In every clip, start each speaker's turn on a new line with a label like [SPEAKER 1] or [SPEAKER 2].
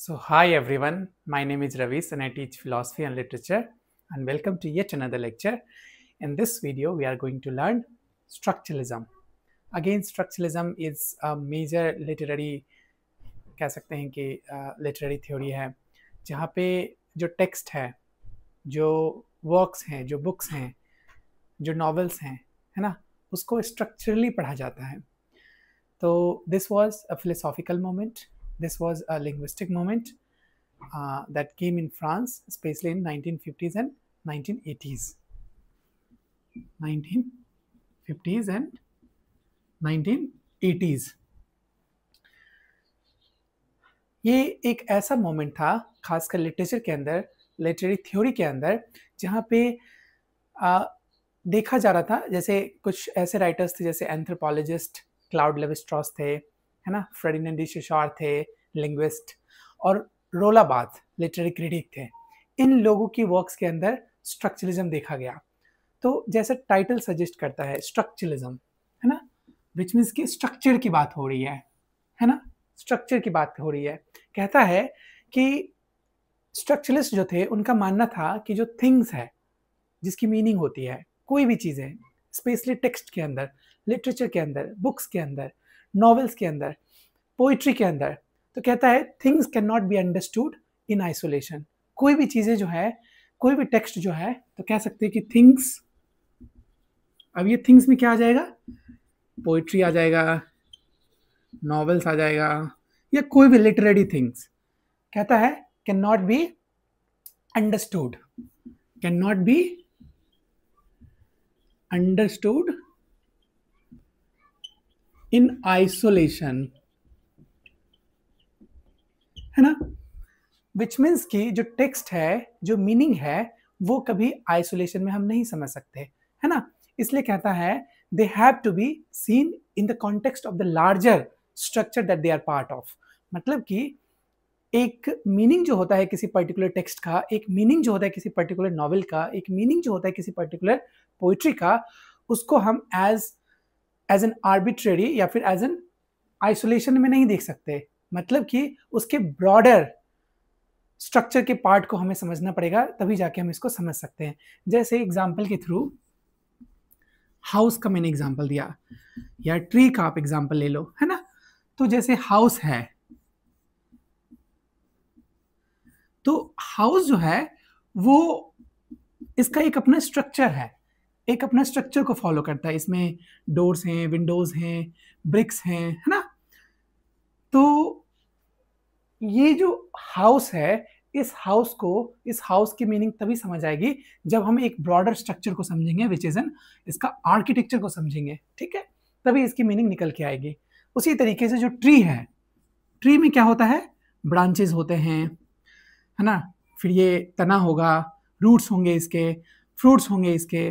[SPEAKER 1] So, hi everyone, my name is Ravis and I teach philosophy and literature. And welcome to yet another lecture. In this video, we are going to learn structuralism. Again, structuralism is a major literary, कह सकते हैं कि literary theory है, जहाँ पे जो text है, जो works हैं, जो books हैं, जो novels हैं, है ना, उसको structurally पढ़ा जाता है. So, this was a philosophical moment. This was a linguistic moment. That came in France, especially in 1950s and 1980s. 1950s and 1980s. ये एक ऐसा मोमेंट था खासकर लिटरेचर के अंदर, लिटरेरी थ्योरी के अंदर, जहाँ पे देखा जा रहा था जैसे कुछ ऐसे राइटर्स थे जैसे एंथ्रोपोलॉजिस्ट क्लाउड लेवी-स्ट्रॉस थे, है ना, फ्रेडिनेंड डी शोशार थे, लिंग्विस्ट, और रोला बार्थ लिटरेरी क्रिटिक थे. इन लोगों की वर्क्स के अंदर स्ट्रक्चरलिज्म देखा गया. तो जैसा टाइटल सजेस्ट करता है स्ट्रक्चरलिज्म, है ना, विच मीन्स कि स्ट्रक्चर की बात हो रही है ना, स्ट्रक्चर की बात हो रही है. कहता है कि स्ट्रक्चरलिस्ट जो थे उनका मानना था कि जो थिंग्स है, जिसकी मीनिंग होती है, कोई भी चीज़ें, स्पेशली टेक्स्ट के अंदर, लिटरेचर के अंदर, बुक्स के अंदर, नॉवेल्स के अंदर, पोइट्री के अंदर, तो कहता है things can not be understood in isolation. कोई भी चीज़ें जो है, कोई भी टेक्स्ट जो है, तो कह सकते हैं कि थिंग्स, अब ये थिंग्स में क्या आ जाएगा, पोइट्री आ जाएगा, नॉवेल्स आ जाएगा, या कोई भी लिटरेरी थिंग्स, कहता है can not be understood, can not be understood in isolation, है ना. विच मीन्स कि जो टेक्स्ट है, जो मीनिंग है, वो कभी आइसोलेशन में हम नहीं समझ सकते, है ना. इसलिए कहता है they have to be seen in the context of the larger structure that they are part of. मतलब कि एक मीनिंग जो होता है किसी पर्टिकुलर टेक्स्ट का, एक मीनिंग जो होता है किसी पर्टिकुलर नॉवेल का, एक मीनिंग जो होता है किसी पर्टिकुलर पोइट्री का, उसको हम एज एन आर्बिट्रेरी या फिर एज एन आइसोलेशन में नहीं देख सकते. मतलब कि उसके ब्रॉडर स्ट्रक्चर के पार्ट को हमें समझना पड़ेगा, तभी जाके हम इसको समझ सकते हैं. जैसे एग्जाम्पल के थ्रू हाउस का मैंने एग्जाम्पल दिया, या ट्री का आप एग्जाम्पल ले लो, है ना. तो जैसे हाउस है, तो हाउस जो है वो इसका एक अपना स्ट्रक्चर है, एक अपना स्ट्रक्चर को फॉलो करता है. इसमें डोर्स हैं, विंडोज हैं, ब्रिक्स हैं, है ना. तो ये जो हाउस है, इस हाउस की मीनिंग तभी समझ आएगी जब हम एक ब्रॉडर स्ट्रक्चर को समझेंगे, विच इज एन, इसका आर्किटेक्चर को समझेंगे, ठीक है, तभी इसकी मीनिंग निकल के आएगी. उसी तरीके से जो ट्री है, ट्री में क्या होता है, ब्रांचेस होते हैं, है ना, फिर ये तना होगा, रूट्स होंगे इसके, फ्रूट्स होंगे इसके.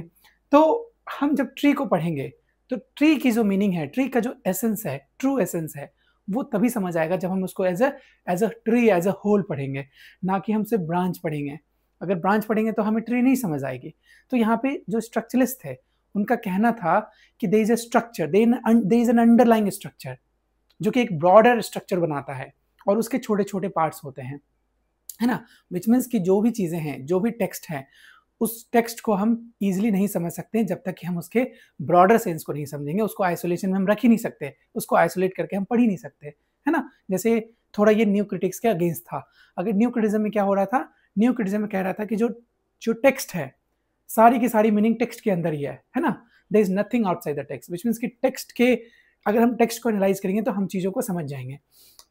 [SPEAKER 1] तो हम जब ट्री को पढ़ेंगे तो ट्री की जो मीनिंग है, ट्री का जो एसेंस है, ट्रू एसेंस है, वो तभी समझ आएगा जब हम उसको as a tree, as a whole पढ़ेंगे, ना कि हम सिर्फ ब्रांच पढ़ेंगे. अगर ब्रांच पढ़ेंगे तो हमें ट्री नहीं समझ आएगी. तो यहाँ पे जो स्ट्रक्चरलिस्ट थे, उनका कहना था कि there is a structure, there is an underlying structure, जो कि एक ब्रॉडर स्ट्रक्चर बनाता है और उसके छोटे छोटे पार्ट्स होते हैं, है ना. विच मीन्स कि जो भी चीज़ें हैं, जो भी टेक्स्ट है, उस टेक्स्ट को हम इजीली नहीं समझ सकते जब तक कि हम उसके ब्रॉडर सेंस को नहीं समझेंगे. उसको आइसोलेशन में हम रख ही नहीं सकते, उसको आइसोलेट करके हम पढ़ ही नहीं सकते, है ना. जैसे थोड़ा ये न्यू क्रिटिक्स के अगेंस्ट था. अगर न्यू क्रिटिज्म में क्या हो रहा था, न्यू क्रिटिज्म में कह रहा था कि जो टेक्स्ट है, सारी की सारी मीनिंग टेक्स्ट के अंदर ही है ना. There is nothing outside the text, which means कि टेक्स्ट के, अगर हम टेक्स्ट को एनालाइज करेंगे तो हम चीज़ों को समझ जाएंगे.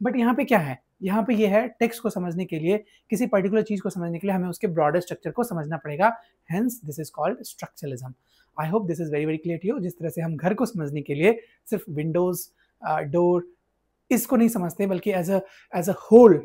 [SPEAKER 1] बट यहाँ पे क्या है, यहाँ पे ये है टेक्स्ट को समझने के लिए, किसी पर्टिकुलर चीज़ को समझने के लिए हमें उसके ब्रॉडर स्ट्रक्चर को समझना पड़ेगा. Hence this is called structuralism. I hope this is very very clear to you. जिस तरह से हम घर को समझने के लिए सिर्फ विंडोज, डोर, इसको नहीं समझते, बल्कि as a whole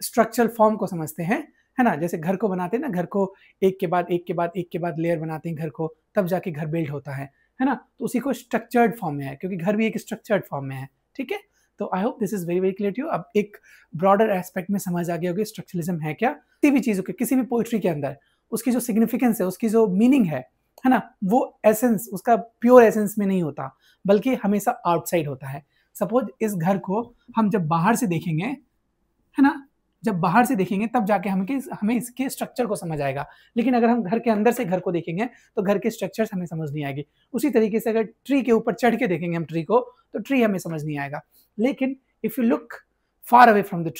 [SPEAKER 1] structural form को समझते हैं, है ना. जैसे घर को बनाते हैं ना, घर को एक के बाद एक के बाद एक के बाद लेयर बनाते हैं घर को, तब जाके घर बिल्ड होता है ना. तो उसी को स्ट्रक्चर्ड फॉर्म में है, क्योंकि घर भी एक स्ट्रक्चर्ड फॉर्म में है, ठीक है. तो I hope this is very very clear to you. अब एक ब्रॉडर एस्पेक्ट में समझ आ गया होगा स्ट्रक्चरलिज्म है क्या. किसी भी चीज़ों के, किसी भी पोइट्री के अंदर उसकी जो सिग्निफिकेंस है, उसकी जो मीनिंग है ना, वो एसेंस, उसका प्योर एसेंस में नहीं होता, बल्कि हमेशा आउटसाइड होता है. सपोज इस घर को हम जब बाहर से देखेंगे, है ना, जब बाहर से देखेंगे तब जाके हमें इसके स्ट्रक्चर को समझ आएगा, लेकिन अगर हम घर के अंदर से घर को देखेंगे तो घर के स्ट्रक्चर्स हमें समझ नहीं आएगी। उसी तरीके से अगर ट्री के ऊपर चढ़ के देखेंगे हम ट्री को तो ट्री हमें समझ नहीं आएगा। लेकिन if you look far away from the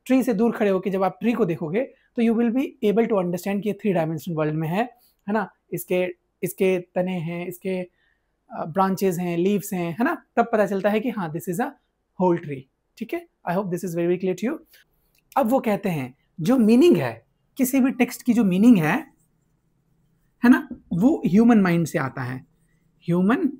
[SPEAKER 1] tree से दूर खड़े होकर जब आप ट्री को देखोगे तो you will be able to understand कि ये 3 डायमेंशनल वर्ल्ड में है ना। इसके तने हैं, इसके ब्रांचेस हैं, लीव्स हैं, है ना, तब पता चलता है कि हाँ this is a whole tree. ठीक है, I hope this is very clear to you. अब वो कहते हैं जो मीनिंग है, किसी भी टेक्स्ट की जो मीनिंग है ना, वो ह्यूमन माइंड से आता है, ह्यूमन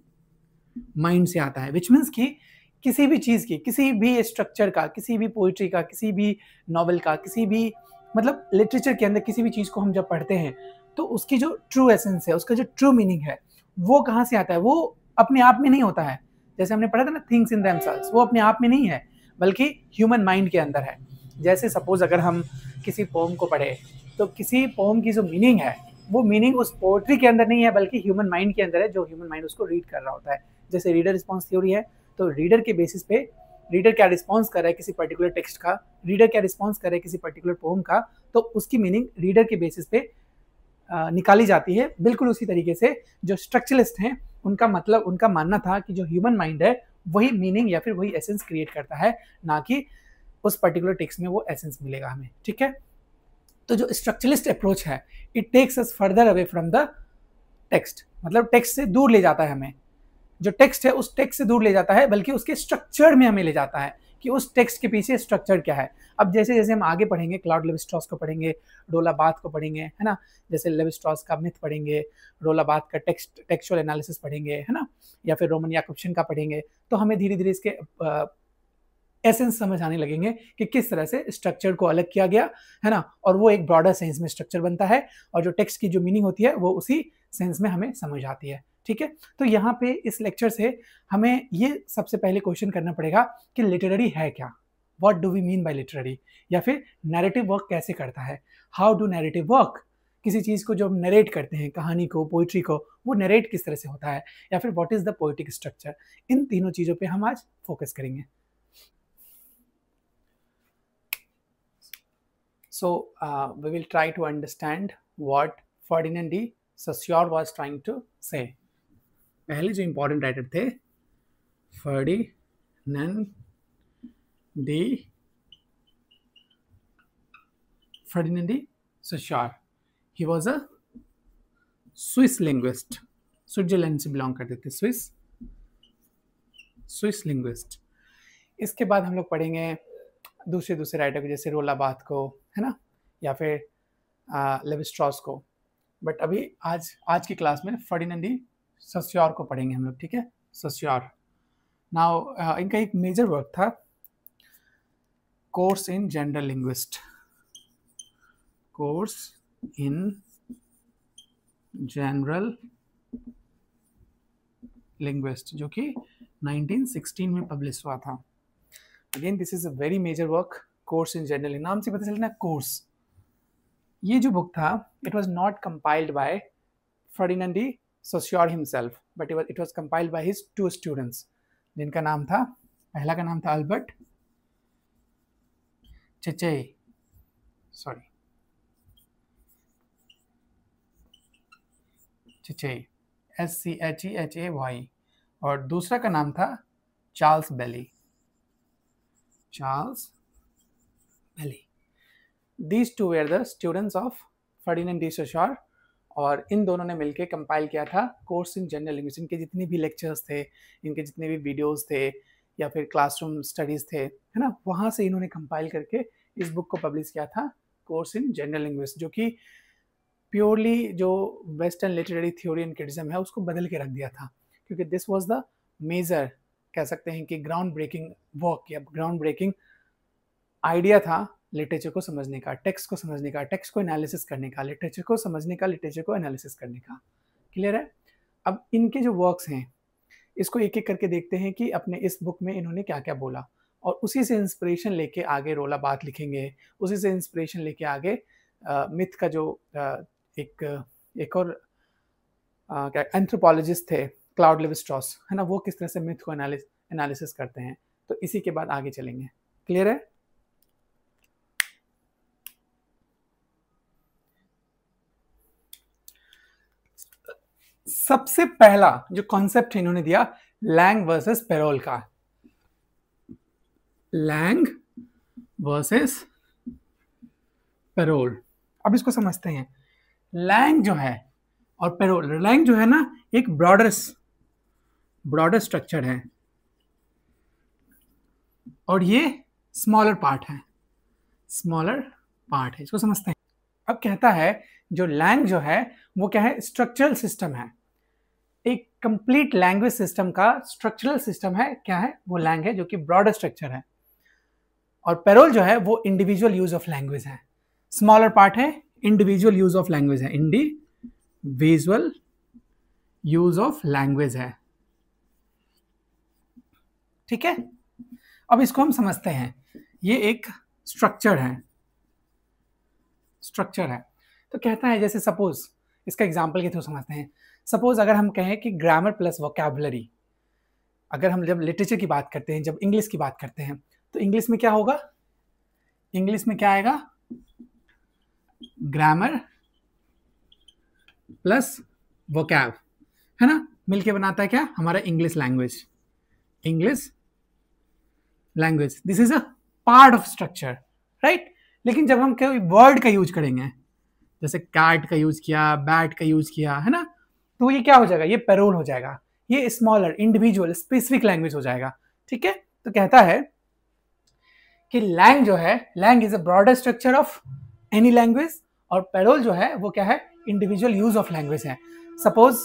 [SPEAKER 1] माइंड से आता है, विच मीन्स कि किसी भी चीज की, किसी भी स्ट्रक्चर का, किसी भी पोइट्री का, किसी भी नॉवल का, किसी भी मतलब लिटरेचर के अंदर किसी भी चीज को हम जब पढ़ते हैं तो उसकी जो ट्रू एसेंस है, उसका जो ट्रू मीनिंग है, वो कहाँ से आता है? वो अपने आप में नहीं होता है। जैसे हमने पढ़ा था ना, थिंग्स इन देमसेल्व्स, वो अपने आप में नहीं है बल्कि ह्यूमन माइंड के अंदर है। जैसे सपोज अगर हम किसी पोम को पढ़े तो किसी पोम की जो मीनिंग है वो मीनिंग उस पोएट्री के अंदर नहीं है बल्कि ह्यूमन माइंड के अंदर है, जो ह्यूमन माइंड उसको रीड कर रहा होता है। जैसे रीडर रिस्पॉन्स थ्योरी है, तो रीडर के बेसिस पे रीडर क्या रिस्पॉन्स कर रहा है किसी पर्टिकुलर टेक्स्ट का, रीडर क्या रिस्पॉन्स कर रहा है किसी पर्टिकुलर पोम का, तो उसकी मीनिंग रीडर के बेसिस पे निकाली जाती है। बिल्कुल उसी तरीके से जो स्ट्रक्चरलिस्ट हैं उनका मतलब, उनका मानना था कि जो ह्यूमन माइंड है वही मीनिंग या फिर वही एसेंस क्रिएट करता है, ना कि उस पर्टिकुलर टेक्स्ट में वो एसेंस मिलेगा हमें। ठीक है, तो जो स्ट्रक्चरलिस्ट अप्रोच है it takes us further away from the text, मतलब टेक्स्ट से दूर ले जाता है हमें, जो टेक्स्ट है उस टेक्स्ट से दूर ले जाता है बल्कि उसके स्ट्रक्चर में हमें ले जाता है कि उस टेक्स्ट के पीछे स्ट्रक्चर क्या है। अब जैसे जैसे हम आगे पढ़ेंगे, क्लाउड लेवी-स्ट्रॉस को पढ़ेंगे, रोला बार्थ को पढ़ेंगे, है ना, जैसे लेवी-स्ट्रॉस का मिथ पढ़ेंगे, रोला बार्थ का टेक्सचुअल एनालिसिस पढ़ेंगे, है ना, या फिर रोमन याकुब्सन का पढ़ेंगे, तो हमें धीरे धीरे इसके एसेंस समझ आने लगेंगे कि किस तरह से स्ट्रक्चर को अलग किया गया है ना, और वो एक ब्रॉडर सेंस में स्ट्रक्चर बनता है और जो टेक्स्ट की जो मीनिंग होती है वो उसी सेंस में हमें समझ आती है। ठीक है, तो यहाँ पे इस लेक्चर से हमें ये सबसे पहले क्वेश्चन करना पड़ेगा कि लिटरेरी है क्या, what do we mean by literary, या फिर नैरेटिव वर्क कैसे करता है, हाउ डू नैरेटिव वर्क, किसी चीज़ को जो हम नरेट करते हैं, कहानी को, पोइट्री को, वो नरेट किस तरह से होता है, या फिर what is the poetic structure. इन तीनों चीज़ों पे हम आज फोकस करेंगे। So we will try to understand what Ferdinand de Saussure was trying to say. पहले जो important राइटर थे Ferdinand de Saussure, he was a Swiss linguist, Switzerland से बिलोंग करते थे, स्विस लिंग्विस्ट। इसके बाद हम लोग पढ़ेंगे दूसरे राइटर को, जैसे रोला बार्थ को, है ना, या फिर लेवी-स्ट्रॉस को। बट अभी आज की क्लास में फर्डिनेंड डी सॉस्योर को पढ़ेंगे हम लोग। ठीक है, सॉस्योर। नाउ इनका एक मेजर वर्क था course in general linguist, course in general linguist, जो कि 1916 में पब्लिश हुआ था। Again this is a very major work, course in general, नाम से पता चलता है कोर्स। ये जो बुक था it was not compiled by Ferdinand de Saussure himself, but it was compiled by his 2 students, जिनका नाम था, पहला का नाम था अल्बर्ट चेचेई, चेचेई, SCHEHAY, और दूसरा का नाम था Charles Bally. These two were the students of Ferdinand de Saussure, और इन दोनों ने मिलकर कंपाइल किया था कोर्स इन जनरल लिंग्विस्टिक्स। इनके जितने भी लेक्चर्स थे, इनके जितने भी वीडियोस थे या फिर क्लासरूम स्टडीज थे, है ना, वहाँ से इन्होंने कंपाइल करके इस बुक को पब्लिश किया था, कोर्स इन जनरल लिंग्विस्ट, जो कि प्योरली जो western literary theory and criticism है उसको बदल के रख दिया था, क्योंकि दिस वाज द मेजर, कह सकते हैं कि ग्राउंड ब्रेकिंग वर्क या ग्राउंड ब्रेकिंग आइडिया था लिटरेचर को समझने का, टेक्स्ट को समझने का, टेक्स्ट को एनालिसिस करने का, लिटरेचर को समझने का, लिटरेचर को एनालिसिस करने का। क्लियर है? अब इनके जो वर्क्स हैं इसको एक एक करके देखते हैं कि अपने इस बुक में इन्होंने क्या क्या बोला, और उसी से इंस्पिरेशन लेके आगे रोला बार्थ लिखेंगे, उसी से इंस्पिरेशन लेके आगे मिथ का जो एक और एंथ्रोपोलॉजिस्ट थे क्लाउड लेवी-स्ट्रॉस, है ना, वो किस तरह से मिथ को एनालिसिस करते हैं, तो इसी के बाद आगे चलेंगे। क्लियर है? सबसे पहला जो कॉन्सेप्ट इन्होंने दिया लैंग वर्सेस पेरोल का, लैंग वर्सेस पेरोल। अब इसको समझते हैं। लैंग जो है और पेरोल, लैंग जो है ना एक ब्रॉडर स्ट्रक्चर है और ये स्मॉलर पार्ट है, इसको समझते हैं। अब कहता है जो लैंग जो है वो क्या है, स्ट्रक्चरल सिस्टम है, एक कंप्लीट लैंग्वेज सिस्टम का स्ट्रक्चरल सिस्टम है, क्या है वो लैंग है जो कि ब्रॉडर स्ट्रक्चर है। और पेरोल जो है वो इंडिविजुअल यूज ऑफ लैंग्वेज है, स्मॉलर पार्ट है, इंडिविजुअल यूज ऑफ लैंग्वेज है, इंडिविजुअल यूज ऑफ लैंग्वेज है। ठीक है, अब इसको हम समझते हैं। ये एक स्ट्रक्चर है, तो कहता है जैसे सपोज इसका एग्जांपल के थ्रू समझते हैं। सपोज अगर हम कहें कि ग्रामर प्लस वोकैबुलरी, अगर हम जब लिटरेचर की बात करते हैं, जब इंग्लिश की बात करते हैं, तो इंग्लिश में क्या होगा, इंग्लिश में क्या आएगा, ग्रामर प्लस वोकैब, है ना, मिलके बनाता है क्या हमारा English language, this is a part of structure, right. लेकिन जब हम कोई वर्ड का यूज करेंगे, जैसे कैट का यूज किया, बैट का यूज किया, है ना, तो ये क्या हो जाएगा, ये पेरोल हो जाएगा, ये स्मॉलर इंडिविजुअल स्पेसिफिक लैंग्वेज हो जाएगा। ठीक है, तो कहता है कि लैंग जो है, langue is a broader structure of any language, और पेरोल जो है वो क्या है, इंडिविजुअल यूज ऑफ लैंग्वेज है। सपोज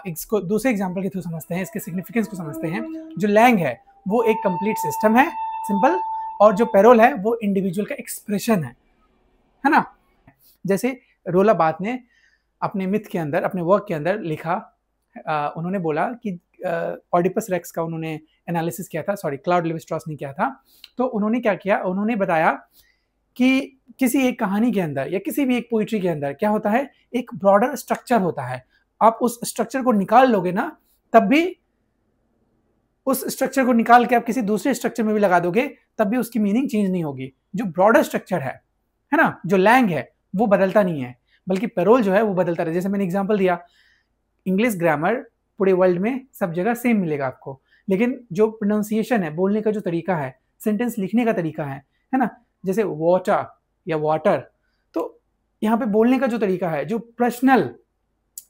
[SPEAKER 1] इसको दूसरे एग्जांपल के थ्रू समझते हैं, इसके सिग्निफिकेंस को समझते हैं। जो लैंग है वो एक कंप्लीट सिस्टम है, सिंपल, और जो पेरोल है वो इंडिविजुअल का एक्सप्रेशन है ना। जैसे रोला बाथ ने अपने मिथ के अंदर, अपने वर्क के अंदर लिखा, उन्होंने बोला कि ऑडिपस रेक्स का उन्होंने एनालिसिस किया था, सॉरी क्लाउड लेवी-स्ट्रॉस ने किया था। तो उन्होंने क्या किया, उन्होंने बताया कि किसी एक कहानी के अंदर या किसी भी एक पोइट्री के अंदर क्या होता है, एक ब्रॉडर स्ट्रक्चर होता है। आप उस स्ट्रक्चर को निकाल लोगे ना, तब भी उस स्ट्रक्चर को निकाल के आप किसी दूसरे स्ट्रक्चर में भी लगा दोगे, तब भी उसकी मीनिंग चेंज नहीं होगी। जो ब्रॉडर स्ट्रक्चर है ना, जो लैंग है वो बदलता नहीं है, बल्कि पेरोल जो है वो बदलता रहे। जैसे मैंने एग्जांपल दिया, इंग्लिश ग्रामर पूरे वर्ल्ड में सब जगह सेम मिलेगा आपको, लेकिन जो प्रोनाउंसिएशन है, बोलने का जो तरीका है, सेंटेंस लिखने का तरीका है ना, जैसे वाटर या वाटर, तो यहाँ पे बोलने का जो तरीका है, जो पर्सनल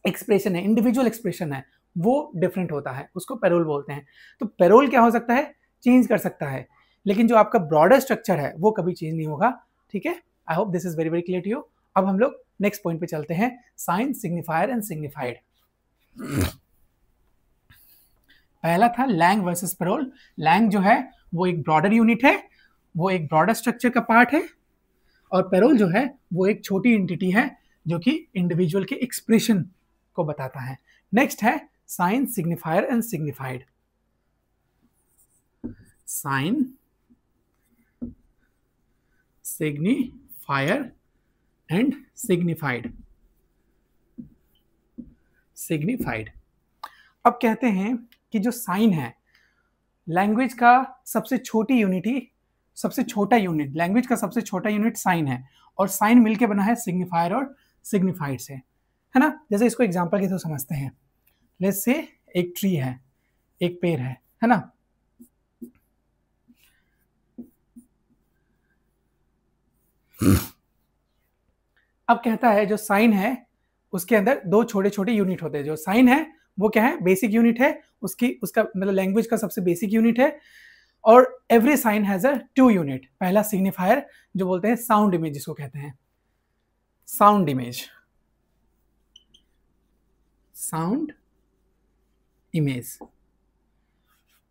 [SPEAKER 1] एक्सप्रेशन है, इंडिविजुअल एक्सप्रेशन है, वो डिफरेंट होता है, उसको पेरोल बोलते हैं। तो पेरोल क्या हो सकता है, चेंज कर सकता है, लेकिन जो आपका ब्रॉडर स्ट्रक्चर है वो कभी चेंज नहीं होगा। ठीक है, I hope this is very very clear to you. अब हम लोग नेक्स्ट पॉइंट पे चलते हैं, साइन, सिग्निफायर एंड सिग्निफाइड। पहला था लैंग वर्सेस पेरोल। लैंग जो है वो एक ब्रॉडर यूनिट है, वो एक ब्रॉडर स्ट्रक्चर का पार्ट है, और पेरोल जो है वो एक छोटी एंटिटी है जो कि इंडिविजुअल के एक्सप्रेशन को बताता है। नेक्स्ट है sign, signifier and signified. Sign, signifier and signified. अब कहते हैं कि जो साइन है, लैंग्वेज का सबसे छोटा यूनिट, लैंग्वेज का सबसे छोटा यूनिट साइन है, और साइन मिलके बना है सिग्निफायर और सिग्निफाइड से, है ना। जैसे इसको एग्जांपल के थ्रू समझते हैं। लेट्स से एक ट्री है, एक पेड़ है ना। अब कहता है जो साइन है उसके अंदर दो छोटे छोटे यूनिट होते हैं। जो साइन है वो क्या है, बेसिक यूनिट है, उसका मतलब लैंग्वेज का सबसे बेसिक यूनिट है, और every sign has a 2 unit. पहला सिग्निफायर जो बोलते हैं साउंड इमेज, जिसको कहते हैं साउंड इमेज,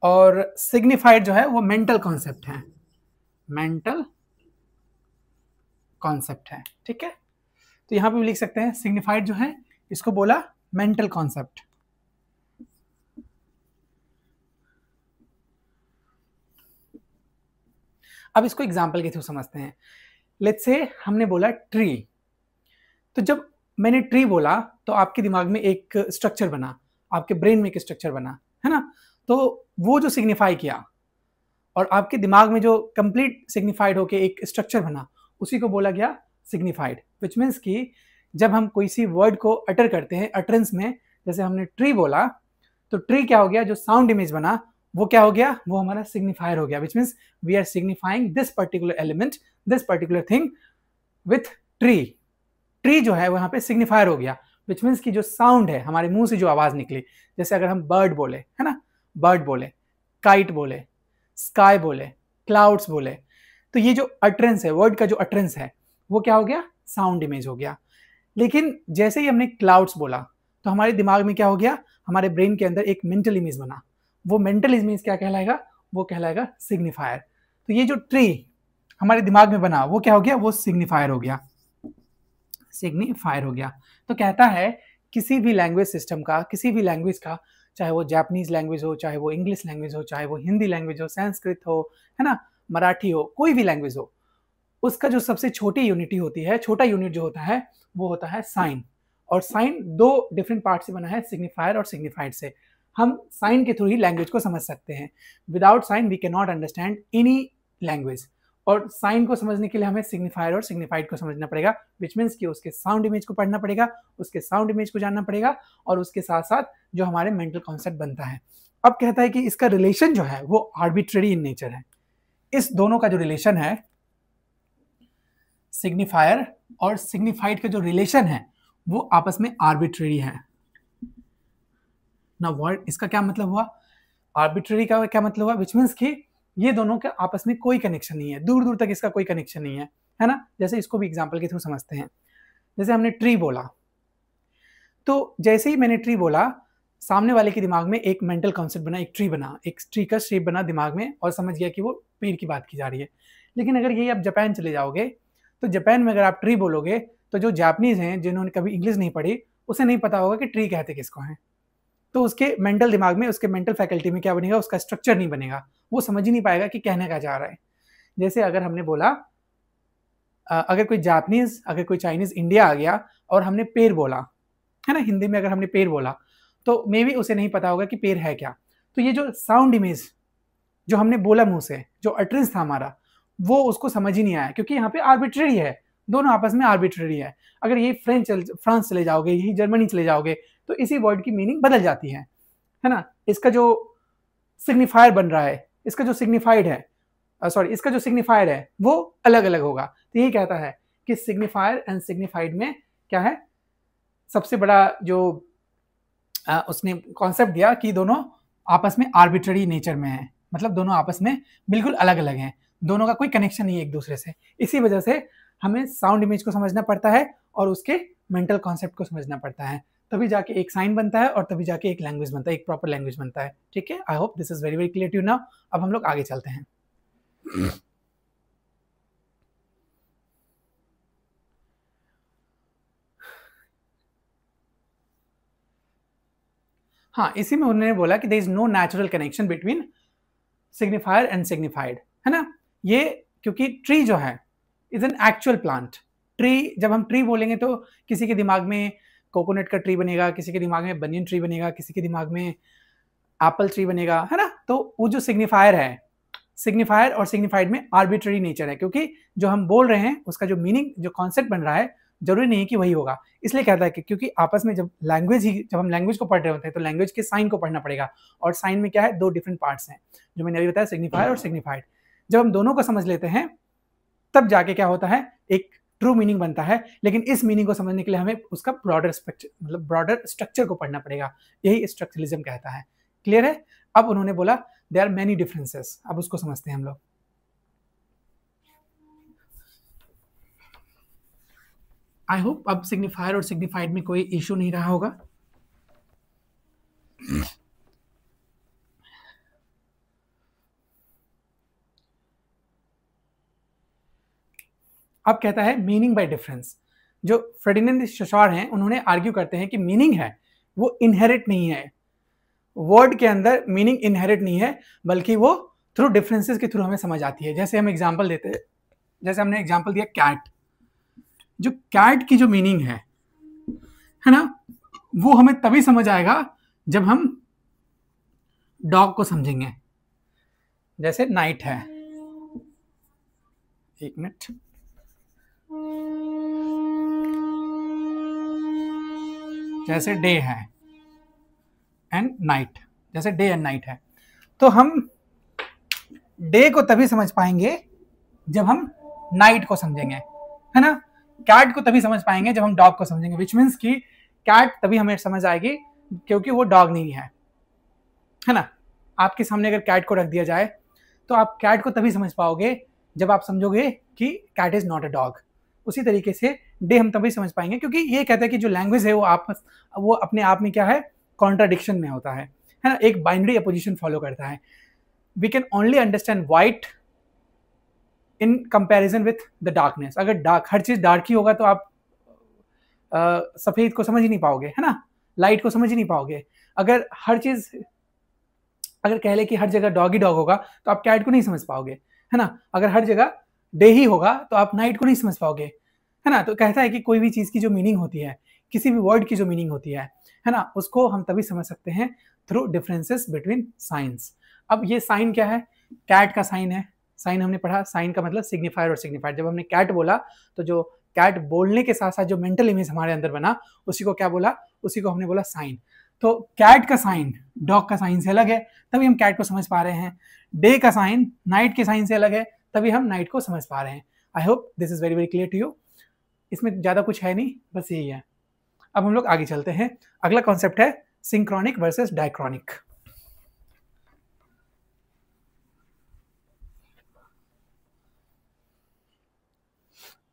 [SPEAKER 1] और सिग्निफाइड जो है वो मेंटल कॉन्सेप्ट है। ठीक है, तो यहां पे भी लिख सकते हैं सिग्निफाइड जो है, इसको बोला मेंटल कॉन्सेप्ट। अब इसको एग्जांपल के थ्रू समझते हैं। लेट्स से हमने बोला ट्री, तो जब मैंने ट्री बोला तो आपके दिमाग में एक स्ट्रक्चर बना, आपके ब्रेन में एक स्ट्रक्चर बना, है ना। तो वो जो सिग्निफाई किया और आपके दिमाग में जो कंप्लीट सिग्निफाइड होके एक स्ट्रक्चर बना, उसी को बोला गया सिग्निफाइड। विच मीन्स कि जब हम कोई सी वर्ड को अटर करते हैं, अटरेंस में जैसे हमने ट्री बोला तो ट्री क्या हो गया, जो साउंड इमेज बना वो क्या हो गया, वो हमारा सिग्निफायर हो गया, which means we are signifying this particular element, this particular thing with tree. Tree जो है वो यहाँ पे सिग्निफायर हो गया, विच मीन्स कि जो साउंड है, हमारे मुंह से जो आवाज निकली, जैसे अगर हम बर्ड बोले, है ना, बर्ड बोले, काइट बोले, स्काई बोले, क्लाउड्स बोले, तो ये जो अटरेंस है, वर्ड का जो अटरेंस है वो क्या हो गया, साउंड इमेज हो गया। लेकिन जैसे ही हमने क्लाउड्स बोला तो हमारे दिमाग में क्या हो गया, हमारे ब्रेन के अंदर एक मेंटल इमेज बना, वो मेंटल इमेज क्या कहलाएगा, वो कहलाएगा सिग्निफायर। तो ये जो ट्री हमारे दिमाग में बना वो क्या हो गया, वो सिग्निफायर हो गया, सिग्निफायर हो गया। तो कहता है किसी भी लैंग्वेज सिस्टम का, किसी भी लैंग्वेज का, चाहे वो जापानीज लैंग्वेज हो, चाहे वो इंग्लिश लैंग्वेज हो, चाहे वो हिंदी लैंग्वेज हो, संस्कृत हो, है ना, मराठी हो, कोई भी लैंग्वेज हो, उसका जो सबसे छोटी यूनिटी होती है, छोटा यूनिट जो होता है वो होता है साइन। और साइन दो डिफरेंट पार्ट से बना है, सिग्निफायर और सिग्निफाइड से। हम साइन के थ्रू ही लैंग्वेज को समझ सकते हैं, without sign we can not understand any language. और साइन को समझने के लिए हमें सिग्निफायर और सिग्निफाइड को समझना पड़ेगा, विच मीन्स कि उसके साउंड इमेज को पढ़ना पड़ेगा, उसके साउंड इमेज को जानना पड़ेगा, और उसके साथ साथ जो हमारे मेंटल कॉन्सेप्ट बनता है। अब कहता है कि इसका रिलेशन जो है वो आर्बिट्रेरी इन नेचर है। इस दोनों का जो रिलेशन है, सिग्निफायर और सिग्निफाइड का जो रिलेशन है वो आपस में आर्बिट्रेरी है ना। वर्ड इसका क्या मतलब हुआ, आर्बिट्रेरी का क्या मतलब हुआ, विच मीन्स कि ये दोनों के आपस में कोई कनेक्शन नहीं है, दूर दूर तक इसका कोई कनेक्शन नहीं है ना। जैसे इसको भी एग्जांपल के थ्रू समझते हैं। जैसे हमने ट्री बोला, तो जैसे ही मैंने ट्री बोला, सामने वाले के दिमाग में एक मेंटल कॉन्सेप्ट बना, एक ट्री बना, एक ट्री का शेप बना दिमाग में, और समझ गया कि वो पेड़ की बात की जा रही है। लेकिन अगर यही आप जापान चले जाओगे तो जापान में अगर आप ट्री बोलोगे तो जो जापानीज हैं, जिन्होंने कभी इंग्लिश नहीं पढ़ी, उसे नहीं पता होगा कि ट्री कहते किसको हैं। तो उसके मेंटल दिमाग में, उसके मेंटल फैकल्टी में क्या बनेगा, उसका स्ट्रक्चर नहीं बनेगा, वो समझ ही नहीं पाएगा कि कहने का जा रहा है। जैसे अगर हमने बोला, अगर कोई जापानीज, अगर कोई चाइनीज इंडिया आ गया और हमने पेड़ बोला, है ना, हिंदी में अगर हमने पेड़ बोला, तो मे भी उसे नहीं पता होगा कि पेड़ है क्या। तो ये जो साउंड इमेज जो हमने बोला मुंह से, जो अटरेंस था हमारा, वो उसको समझ ही नहीं आया, क्योंकि यहाँ पे आर्बिट्रेरी है, दोनों आपस में आर्बिट्रेरी है। अगर यही फ्रांस चले जाओगे, यही जर्मनी चले जाओगे, तो इसी वर्ड की मीनिंग बदल जाती है ना। इसका जो सिग्निफायर बन रहा है, इसका जो सिग्निफाइड है, सॉरी, इसका जो सिग्निफायर है वो अलग अलग होगा। तो यही कहता है कि सिग्निफायर एंड सिग्निफाइड में क्या है, सबसे बड़ा जो उसने कॉन्सेप्ट दिया कि दोनों आपस में आर्बिट्ररी नेचर में है, मतलब दोनों आपस में बिल्कुल अलग अलग हैं, दोनों का कोई कनेक्शन नहीं है एक दूसरे से। इसी वजह से हमें साउंड इमेज को समझना पड़ता है और उसके मेंटल कॉन्सेप्ट को समझना पड़ता है, तभी जाके एक साइन बनता है और तभी जाके एक लैंग्वेज बनता है, एक प्रॉपर लैंग्वेज बनता है। ठीक है, I hope this is very very clear to you now. अब हम लोग आगे चलते हैं। हाँ, इसी में उन्होंने बोला कि there is no natural connection between signifier and signified, है ना। ये क्योंकि ट्री जो है is an actual plant. Tree, जब हम ट्री बोलेंगे तो किसी के दिमाग में कोकोनट का ट्री बनेगा, किसी के दिमाग में बनियन ट्री बनेगा, किसी के दिमाग में एप्पल ट्री बनेगा, है ना। तो वो जो सिग्निफायर है, सिग्निफायर और सिग्निफाइड में आर्बिट्ररी नेचर है, क्योंकि जो हम बोल रहे हैं उसका जो मीनिंग, जो कॉन्सेप्ट बन रहा है, जरूरी नहीं कि वही होगा। इसलिए कहता है कि क्योंकि आपस में जब हम लैंग्वेज को पढ़ रहे होते हैं तो लैंग्वेज के साइन को पढ़ना पड़ेगा, और साइन में क्या है, दो डिफरेंट पार्ट्स हैं, जो मैंने अभी बताया, सिग्निफायर और सिग्निफाइड। जब हम दोनों को समझ लेते हैं तब जाके क्या होता है, एक ट्रू मीनिंग बनता है। लेकिन इस मीनिंग को समझने के लिए हमें उसका ब्रॉडर स्ट्रक्चर, मतलब ब्रॉडर स्ट्रक्चर को पढ़ना पड़ेगा। यही स्ट्रक्चरलिज्म कहता है। क्लियर है। अब उन्होंने बोला देयर आर मेनी डिफरेंसेस, अब उसको समझते हैं हम लोग। आई होप अब सिग्निफायर और सिग्निफाइड में कोई इश्यू नहीं रहा होगा। अब कहता है मीनिंग बाय डिफरेंस। जो फ्रेडिनेंड शोशार हैं, उन्होंने आर्ग्यू करते हैं कि मीनिंग है वो इनहेरिट नहीं है, वर्ड के अंदर मीनिंग इनहेरिट नहीं है, बल्कि वो थ्रू डिफरेंसेस के थ्रू हमें समझ आती है। जैसे हम एग्जांपल देते हैं, जैसे हमने एग्जांपल दिया कैट, जो कैट की जो मीनिंग है ना, वो हमें तभी समझ आएगा जब हम डॉग को समझेंगे। जैसे नाइट है, एक मिनट, जैसे डे है, एंड नाइट, जैसे डे एंड नाइट है। तो हम डे को तभी समझ पाएंगे जब हम नाइट को समझेंगे, है ना। कैट को तभी समझ पाएंगे जब हम डॉग को समझेंगे, विच मीन्स कि कैट तभी हमें समझ आएगी क्योंकि वो डॉग नहीं है ना। आपके सामने अगर कैट को रख दिया जाए तो आप कैट को तभी समझ पाओगे जब आप समझोगे कि cat is not a dog. उसी तरीके से डे हम तभी समझ पाएंगे क्योंकि ये कहता है कि जो लैंग्वेज है वो अपने आप में क्या है, कॉन्ट्राडिक्शन में होता है ना, एक बाइनरी अपोजिशन फॉलो करता है। We can only understand white in comparison with the darkness. अगर डार्क, हर चीज डार्क ही होगा तो आप सफेद को समझ ही नहीं पाओगे, है ना, लाइट को समझ ही नहीं पाओगे। अगर हर चीज, अगर कह ले कि हर जगह डॉग ही डॉग होगा तो आप कैट को नहीं समझ पाओगे, है ना। अगर हर जगह डे ही होगा तो आप नाइट को नहीं समझ पाओगे, है ना। तो कहता है कि कोई भी चीज की जो मीनिंग होती है, किसी भी वर्ड की जो मीनिंग होती है ना, उसको हम तभी समझ सकते हैं थ्रू डिफरेंसेस बिटवीन साइंस। अब ये साइन क्या है, कैट का साइन है। साइन हमने पढ़ा, साइन का मतलब सिग्निफायर और सिग्निफाइड। जब हमने कैट बोला तो जो कैट बोलने के साथ साथ जो मेंटल इमेज हमारे अंदर बना, उसी को क्या बोला, उसी को हमने बोला साइन। तो कैट का साइन डॉग का साइन से अलग है, तभी हम कैट को समझ पा रहे हैं। डे का साइन नाइट के साइन से अलग है, तभी हम नाइट को समझ पा रहे हैं। I hope this is very very clear to you. इसमें ज्यादा कुछ है नहीं, बस यही है। अब हम लोग आगे चलते हैं। अगला कॉन्सेप्ट है सिंक्रोनिक वर्सेस डायक्रॉनिक।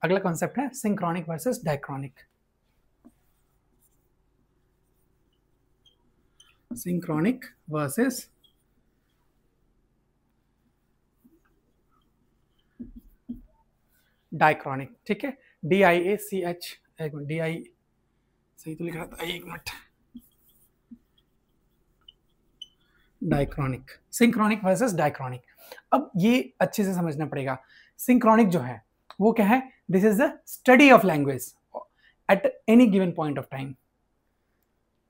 [SPEAKER 1] अगला कॉन्सेप्ट है synchronic versus diachronic. Synchronic versus diachronic, ठीक है। DIACH, एक मिनट, DI सही तो लिख रहा था, एक minute. Diachronic, synchronic versus diachronic. अब ये अच्छे से समझना पड़ेगा। सिंक्रोनिक जो है वो क्या है, this is the study of language at any given point of time.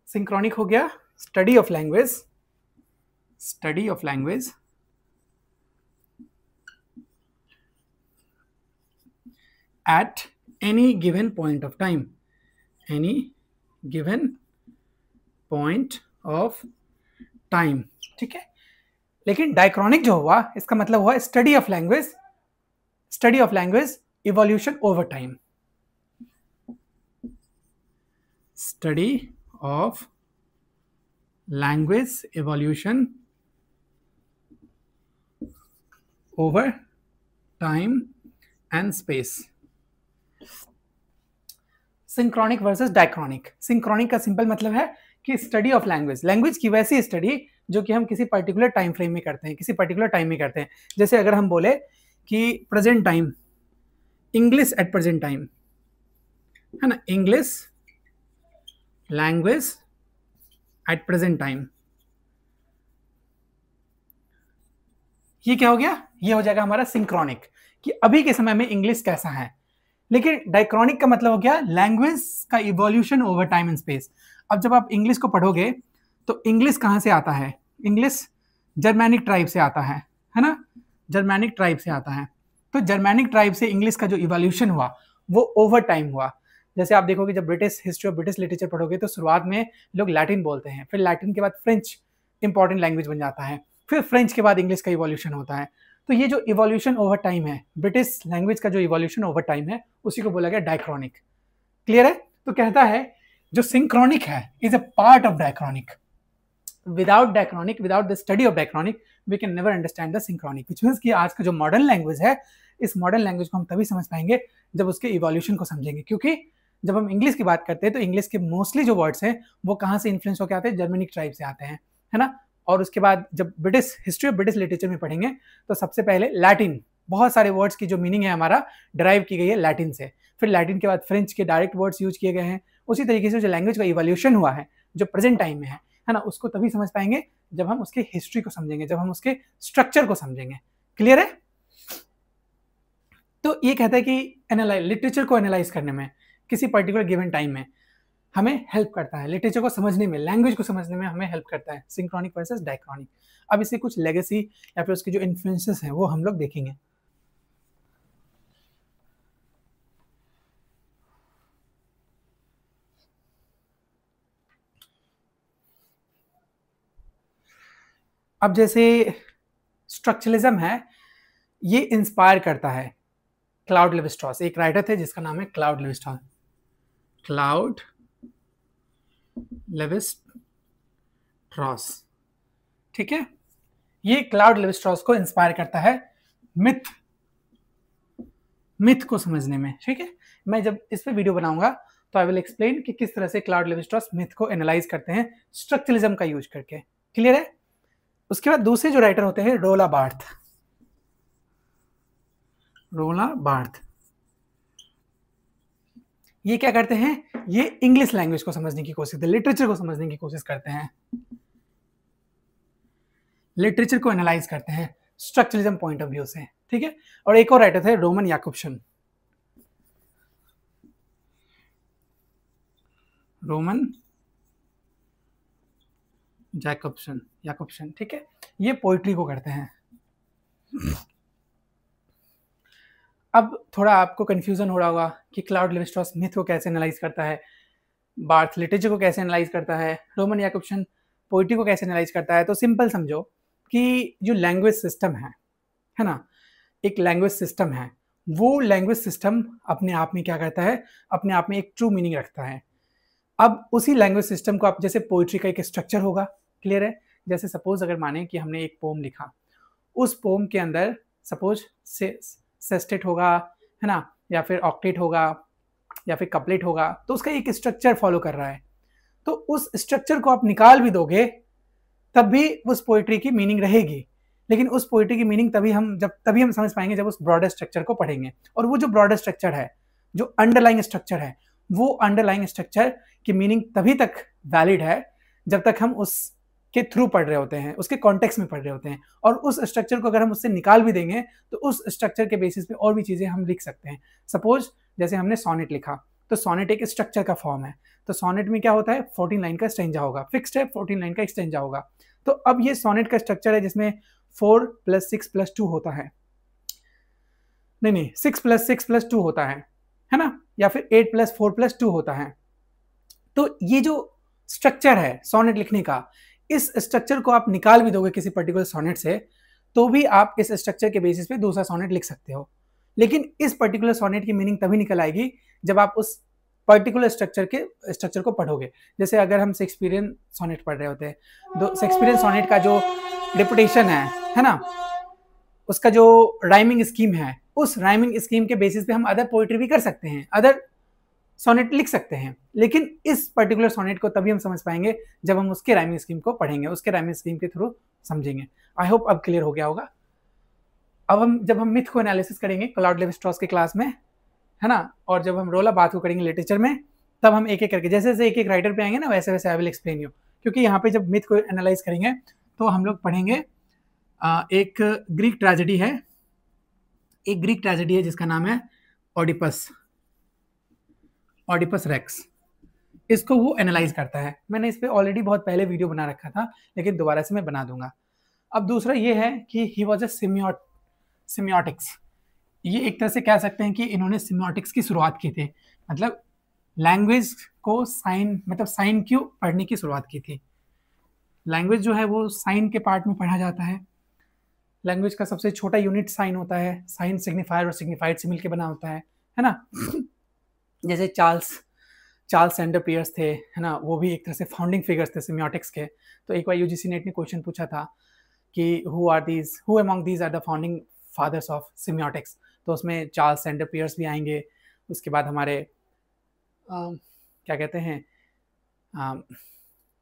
[SPEAKER 1] Synchronic हो गया study of language, study of language at any given point of time, any given point of time, ठीक है। लेकिन डायक्रॉनिक जो हुआ इसका मतलब हुआ study of language, study of language evolution over time, study of language evolution over time and space. Synchronic versus diachronic. Synchronic का simple मतलब है कि स्टडी ऑफ लैंग्वेज, लैंग्वेज की वैसी स्टडी जो कि हम किसी पर्टिकुलर टाइम फ्रेम में करते हैं, किसी पर्टिकुलर टाइम में करते हैं। जैसे अगर हम बोले कि present time, English at present time, है ना, English language at present time, ये क्या हो गया, ये हो जाएगा हमारा सिंक्रोनिक, कि अभी के समय में इंग्लिश कैसा है। लेकिन डायक्रॉनिक का मतलब हो गया लैंग्वेज का evolution over time and space. अब जब आप इंग्लिश को पढ़ोगे तो इंग्लिश कहाँ से आता है, इंग्लिश जर्मैनिक ट्राइब से आता है ना, जर्मैनिक ट्राइब से आता है। तो जर्मैनिक ट्राइब से इंग्लिश का जो इवोल्यूशन हुआ वो ओवर टाइम हुआ। जैसे आप देखोगे जब ब्रिटिश हिस्ट्री और ब्रिटिश लिटरेचर पढ़ोगे तो शुरुआत में लोग लैटिन बोलते हैं, फिर लैटिन के बाद फ्रेंच इंपॉर्टेंट लैंग्वेज बन जाता है, फिर फ्रेंच के बाद इंग्लिश का इवोल्यूशन होता है। तो ये जो इवोल्यूशन ओवर टाइम है, ब्रिटिश लैंग्वेज का जो इवोल्यूशन ओवर टाइम है, उसी को बोला गया डायक्रॉनिक। क्लियर है। तो कहता है जो सिंक्रोनिक है is a part of diachronic. Without diachronic, without the study of diachronic we can never understand the synchronic. Which means कि आज का जो मॉडर्न लैंग्वेज है, इस मॉडर्न लैंग्वेज को हम तभी समझ पाएंगे जब उसके इवोल्यूशन को समझेंगे। क्योंकि जब हम इंग्लिश की बात करते हैं तो इंग्लिश के मोस्टली जो वर्ड्स हैं वो कहाँ से इन्फ्लुएंस होकर आते हैं, जर्मनिक ट्राइब से आते हैं, है ना। और उसके बाद जब ब्रिटिश हिस्ट्री और ब्रिटिश लिटरेचर में पढ़ेंगे तो सबसे पहले लैटिन, बहुत सारे वर्ड्स की जो मीनिंग है हमारा डिराइव की गई है लैटिन से। फिर लैटिन के बाद फ्रेंच के डायरेक्ट वर्ड्स यूज किए गए हैं। उसी तरीके से जो लैंग्वेज का इवोल्यूशन हुआ है जो प्रेजेंट टाइम में है ना, उसको तभी समझ पाएंगे जब हम उसके हिस्ट्री को समझेंगे, जब हम उसके स्ट्रक्चर को समझेंगे। क्लियर है। तो ये कहता है कि लिटरेचर को एनालाइज करने में किसी पर्टिकुलर गिवन टाइम में हमें हेल्प करता है, लिटरेचर को समझने में, लैंग्वेज को समझने में हमें हेल्प करता है, सिंक्रोनिक वर्सेस डायक्रॉनिक। अब इससे कुछ लेगेसी या फिर उसके जो इन्फ्लुएंसेस हैं वो हम लोग देखेंगे। अब जैसे स्ट्रक्चरलिज्म है, ये इंस्पायर करता है क्लाउड लेवी-स्ट्रॉस, एक राइटर थे जिसका नाम है क्लाउड लेवी-स्ट्रॉस, क्लाउड लेवी-स्ट्रॉस, ठीक है। ये क्लाउड लेवी-स्ट्रॉस को इंस्पायर करता है मिथ को समझने में, ठीक है। मैं जब इस पे वीडियो बनाऊंगा तो आई विल एक्सप्लेन कि किस तरह से क्लाउड लेवी-स्ट्रॉस मिथ को एनालाइज करते हैं स्ट्रक्चरलिज्म का यूज करके, क्लियर है। उसके बाद दूसरे जो राइटर होते हैं रोला बार्थ, ये क्या करते हैं, ये इंग्लिश लैंग्वेज को समझने की कोशिश करते हैं, लिटरेचर को समझने की कोशिश करते हैं, लिटरेचर को एनालाइज करते हैं स्ट्रक्चरलिज्म पॉइंट ऑफ व्यू से, ठीक है। और एक और राइटर थे रोमन जैकब्सन, ठीक है। ये पोइट्री को करते हैं। अब थोड़ा आपको कंफ्यूजन हो रहा होगा कि क्लाउड लेवी-स्ट्रॉस मिथ को कैसे एनालाइज करता है, बार्थ लिटरेचर को कैसे एनालाइज करता है, रोमन जैकब्सन पोइट्री को कैसे एनालाइज करता है। तो सिंपल समझो कि जो लैंग्वेज सिस्टम है ना, एक लैंग्वेज सिस्टम है, वो लैंग्वेज सिस्टम अपने आप में क्या करता है, अपने आप में एक ट्रू मीनिंग रखता है। अब उसी लैंग्वेज सिस्टम को आप, जैसे पोइट्री का एक स्ट्रक्चर होगा, क्लियर है। जैसे सपोज अगर माने कि हमने एक पोम लिखा, उस पोम के अंदर सपोज सेस्टेट होगा, है ना, या फिर ऑक्टेट होगा, या फिर कपलेट होगा, तो उसका एक स्ट्रक्चर फॉलो कर रहा है। तो उस स्ट्रक्चर को आप निकाल भी दोगे तब भी उस पोइट्री की मीनिंग रहेगी, लेकिन उस पोइट्री की मीनिंग तभी हम समझ पाएंगे जब उस ब्रॉडर स्ट्रक्चर को पढ़ेंगे। और वो जो ब्रॉडर स्ट्रक्चर है, जो अंडरलाइंग स्ट्रक्चर है, वो अंडरलाइंग स्ट्रक्चर की मीनिंग तभी तक वैलिड है जब तक हम उसके थ्रू पढ़ रहे होते हैं, उसके कॉन्टेक्स्ट में पढ़ रहे होते हैं। और उस स्ट्रक्चर को अगर हम उससे निकाल भी देंगे तो उस स्ट्रक्चर के बेसिस पे और भी चीज़ें हम लिख सकते हैं। सपोज जैसे हमने सोनेट लिखा, तो सोनेट एक स्ट्रक्चर का फॉर्म है। तो सोनेट में क्या होता है, 14 लाइन का स्टेंजा होगा, फिक्स्ड है, 14 लाइन का स्टेंजा होगा। तो अब ये सोनेट का स्ट्रक्चर है जिसमें 4 + 6 + 2 होता है, नहीं 6 + 6 + 2 होता है ना, या फिर 8 + 4 + 2 होता है। तो ये जो स्ट्रक्चर है सोनेट लिखने का, इस स्ट्रक्चर को आप निकाल भी दोगे किसी पर्टिकुलर सोनेट से, तो भी आप इस स्ट्रक्चर के बेसिस पे दूसरा सोनेट लिख सकते हो। लेकिन इस पर्टिकुलर सोनेट की मीनिंग तभी निकल आएगी जब आप उस पर्टिकुलर स्ट्रक्चर को पढ़ोगे। जैसे अगर हम शेक्सपियरियन सोनेट पढ़ रहे होते हैं, तो शेक्सपियरियन सोनेट का जो रेपुटेशन है ना, उसका जो राइमिंग स्कीम है, उस राइमिंग स्कीम के बेसिस पे हम अदर पोइट्री भी कर सकते हैं, अदर सोनेट लिख सकते हैं। लेकिन इस पर्टिकुलर सोनेट को तभी हम समझ पाएंगे जब हम उसके राइमिंग स्कीम को पढ़ेंगे, उसके राइमिंग स्कीम के थ्रू समझेंगे। आई होप अब क्लियर हो गया होगा। अब जब हम मिथ को एनालिसिस करेंगे क्लाउड लेवी-स्ट्रॉस की क्लास में, है ना, और जब हम रोला बार्थ को करेंगे लिटरेचर में, तब हम एक एक करके जैसे जैसे एक एक राइटर पे आएंगे ना, वैसे वैसे आई विल एक्सप्लेन यू। क्योंकि यहाँ पे जब मिथ को एनालाइज करेंगे तो हम लोग पढ़ेंगे एक ग्रीक ट्रेजेडी है जिसका नाम है ऑडिपस रेक्स। इसको वो एनालाइज करता है। मैंने इस पे ऑलरेडी बहुत पहले वीडियो बना रखा था, लेकिन दोबारा से मैं बना दूंगा। अब दूसरा ये है कि ही वॉज अ सिमियोटिक्स। ये एक तरह से कह सकते हैं कि इन्होंने सिमियोटिक्स की शुरुआत की थी, मतलब लैंग्वेज को साइन क्यों पढ़ने की शुरुआत की थी। लैंग्वेज जो है वो साइन के पार्ट में पढ़ा जाता है। लैंग्वेज का सबसे छोटा यूनिट साइन होता है, साइन सिग्निफायर और सिग्निफाइड से मिलकर बना होता है ना। जैसे चार्ल्स सेंडर पियर्स थे, है ना, वो भी एक तरह से फाउंडिंग फिगर्स थे सिमियोटिक्स के। तो एक बार यूजीसी नेट ने क्वेश्चन पूछा था कि who among these are the founding fathers of semiotics. तो उसमें चार्ल्स सेंडर पियर्स भी आएंगे, उसके बाद हमारे क्या कहते हैं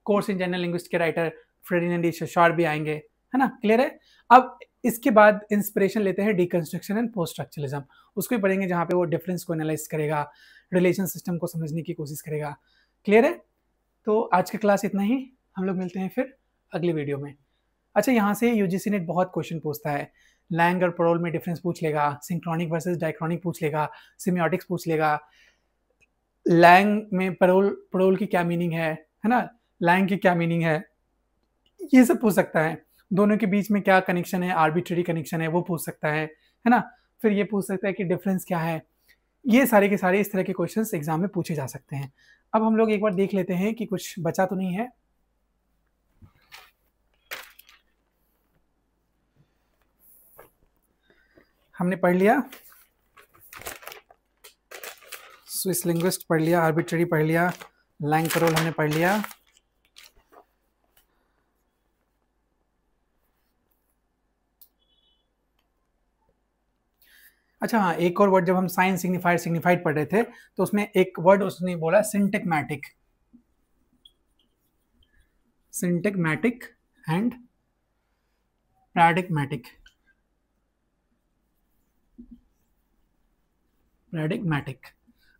[SPEAKER 1] कोर्स इन जनरल लैंग्वेज के राइटर फ्रेडिनेंड डी शोशार भी आएंगे, है ना, क्लियर है। अब इसके बाद इंस्पिरेशन लेते हैं डीकंस्ट्रक्शन एंड पोस्ट स्ट्रक्चरलिज्म, उसको भी पढ़ेंगे जहाँ पे वो डिफरेंस को एनालाइज करेगा, रिलेशन सिस्टम को समझने की कोशिश करेगा, क्लियर है। तो आज की क्लास इतना ही, हम लोग मिलते हैं फिर अगली वीडियो में। अच्छा, यहाँ से यूजीसी नेट बहुत क्वेश्चन पूछता है, लैंग और पैरोल में डिफरेंस पूछ लेगा, सिंक्रोनिक वर्सेस डायक्रॉनिक पूछ लेगा, सिमियोटिक्स पूछ लेगा, लैंग में पैरोल की क्या मीनिंग है ना, लैंग की क्या मीनिंग है, ये सब पूछ सकता है। दोनों के बीच में क्या कनेक्शन है, आर्बिट्रेरी कनेक्शन है, वो पूछ सकता है ना। फिर ये पूछ सकता है कि डिफरेंस क्या है। ये सारे के सारे इस तरह के क्वेश्चंस एग्जाम में पूछे जा सकते हैं। अब हम लोग एक बार देख लेते हैं कि कुछ बचा तो नहीं है। हमने पढ़ लिया, स्विस लिंग्विस्ट पढ़ लिया, आर्बिट्ररी पढ़ लिया, लैंग-कैरोल हमने पढ़ लिया। अच्छा हाँ, एक और वर्ड, जब हम साइन सिग्निफाइड पढ़ रहे थे तो उसमें एक वर्ड उसने बोला सिंटैग्मेटिक एंड पैराडिग्मेटिक।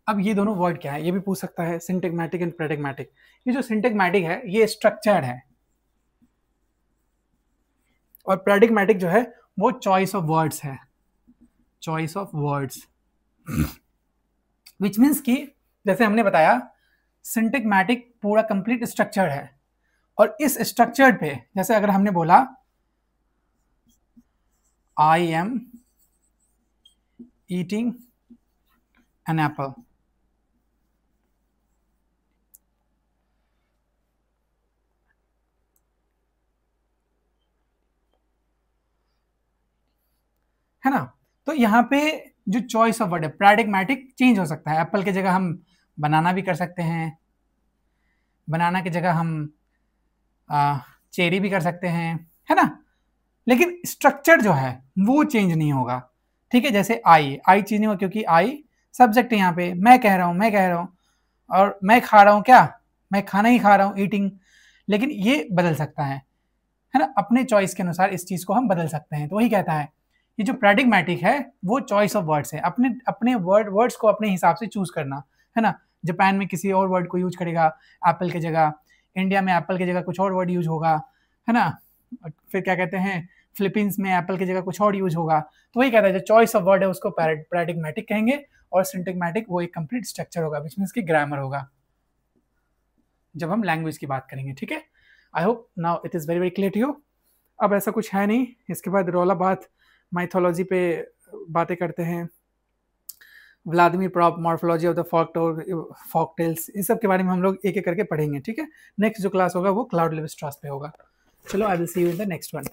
[SPEAKER 1] अब ये दोनों वर्ड क्या है, ये भी पूछ सकता है, सिंटैग्मेटिक एंड पैराडिग्मेटिक। ये जो सिंटैग्मेटिक है ये स्ट्रक्चर्ड है, और पैराडिग्मेटिक जो है वो चॉइस ऑफ वर्ड्स है, choice of words. Which means कि जैसे हमने बताया सिंटैग्मेटिक पूरा कंप्लीट स्ट्रक्चर है, और इस स्ट्रक्चर पे जैसे अगर हमने बोला I am eating an apple, है ना, तो यहाँ पे जो चॉइस ऑफ वर्ड है पैराडिग्मेटिक चेंज हो सकता है। एप्पल की जगह हम बनाना भी कर सकते हैं, बनाना की जगह हम चेरी भी कर सकते हैं, है ना, लेकिन स्ट्रक्चर जो है वो चेंज नहीं होगा। ठीक है, जैसे आई चेंज नहीं होगा क्योंकि आई सब्जेक्ट है, यहाँ पे मैं कह रहा हूँ और मैं खा रहा हूँ, क्या मैं खाना ही खा रहा हूँ, ईटिंग, लेकिन ये बदल सकता है ना, अपने चॉइस के अनुसार इस चीज को हम बदल सकते हैं। तो वही कहता है ये जो पैराडिग्मेटिक है वो चॉइस ऑफ वर्ड्स है, अपने अपने वर्ड्स को अपने हिसाब से चूज करना, है ना। जापान में किसी और वर्ड को यूज करेगा एप्पल की जगह, इंडिया में एप्पल की जगह कुछ और वर्ड यूज होगा, है ना। फिर क्या कहते हैं, फिलीपींस में एप्पल की जगह कुछ और यूज होगा। तो वही कहता है जो चॉइस ऑफ वर्ड है उसको पैराडिग्मेटिक कहेंगे, और सिंटैग्मेटिक वो एक कंप्लीट स्ट्रक्चर होगा, विच मीन्स की ग्रामर होगा जब हम लैंग्वेज की बात करेंगे। ठीक है, I hope now it is very very clear to you. अब ऐसा कुछ है नहीं, इसके बाद रौला बात माइथोलॉजी पे बातें करते हैं, Vladimir Propp morphology of the folk tales, इस सब के बारे में हम लोग एक एक करके पढ़ेंगे। ठीक है, नेक्स्ट जो क्लास होगा वो क्लाउड लेवी स्ट्रॉस पे होगा। चलो, I will see you in the next one.